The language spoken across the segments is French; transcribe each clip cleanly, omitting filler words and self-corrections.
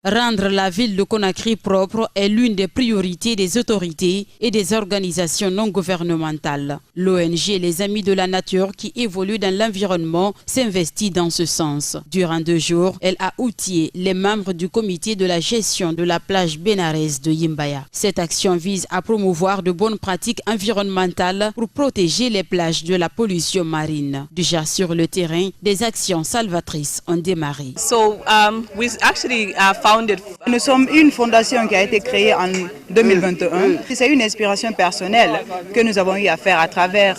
Rendre la ville de Conakry propre est l'une des priorités des autorités et des organisations non gouvernementales. L'ONG Les Amis de la Nature, qui évolue dans l'environnement, s'investit dans ce sens. Durant 2 jours, elle a outillé les membres du comité de la gestion de la plage Bénarès de Yimbaya. Cette action vise à promouvoir de bonnes pratiques environnementales pour protéger les plages de la pollution marine. Déjà sur le terrain, des actions salvatrices ont démarré. Nous sommes une fondation qui a été créée en 2021. C'est une inspiration personnelle que nous avons eu à faire à travers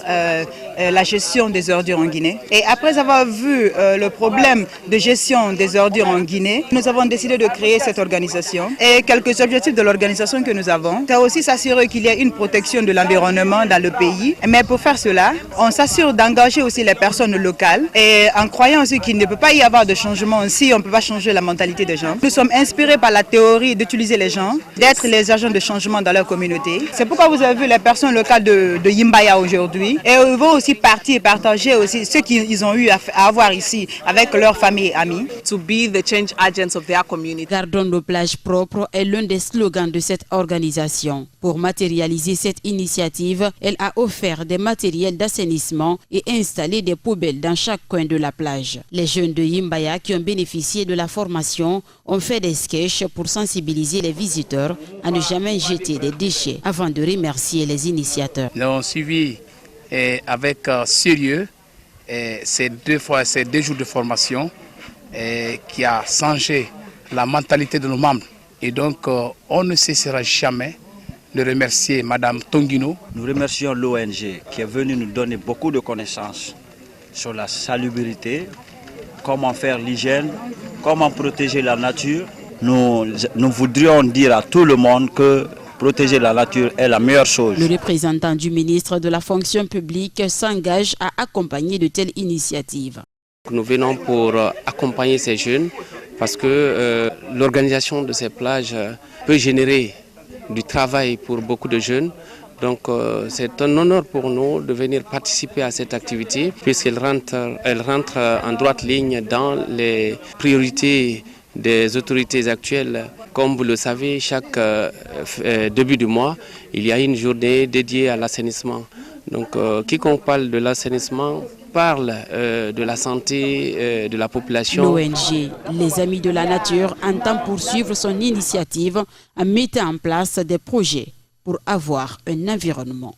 la gestion des ordures en Guinée. Et après avoir vu le problème de gestion des ordures en Guinée, nous avons décidé de créer cette organisation. Et quelques objectifs de l'organisation que nous avons, c'est aussi s'assurer qu'il y ait une protection de l'environnement dans le pays. Mais pour faire cela, on s'assure d'engager aussi les personnes locales et en croyant aussi qu'il ne peut pas y avoir de changement si on ne peut pas changer la mentalité des gens. Nous sommes inspirés par la théorie d'utiliser les gens, d'être les agents de changement dans leur communauté. C'est pourquoi vous avez vu les personnes locales de Yimbaya aujourd'hui. Et ils vont aussi partir et partager aussi ce qu'ils ont eu à avoir ici avec leur famille et amis. To be the change agents of their community. Gardons nos plages propres est l'un des slogans de cette organisation. Pour matérialiser cette initiative, elle a offert des matériels d'assainissement et installé des poubelles dans chaque coin de la plage. Les jeunes de Yimbaya qui ont bénéficié de la formation ont fait des sketchs pour sensibiliser les visiteurs à ne jamais jeter des déchets avant de remercier les initiateurs. Nous avons suivi avec sérieux ces 2 jours de formation qui a changé la mentalité de nos membres. Et donc, on ne cessera jamais de remercier Madame Tongino. Nous remercions l'ONG qui est venue nous donner beaucoup de connaissances sur la salubrité, comment faire l'hygiène, comment protéger la nature. Nous voudrions dire à tout le monde que protéger la nature est la meilleure chose. Le représentant du ministre de la fonction publique s'engage à accompagner de telles initiatives. Nous venons pour accompagner ces jeunes parce que l'organisation de ces plages peut générer du travail pour beaucoup de jeunes. Donc c'est un honneur pour nous de venir participer à cette activité puisqu'elle rentre en droite ligne dans les priorités des autorités actuelles. Comme vous le savez, chaque début du mois, il y a une journée dédiée à l'assainissement. Donc quiconque parle de l'assainissement parle de la santé de la population. L'ONG Les Amis de la Nature entend poursuivre son initiative en mettant en place des projets pour avoir un environnement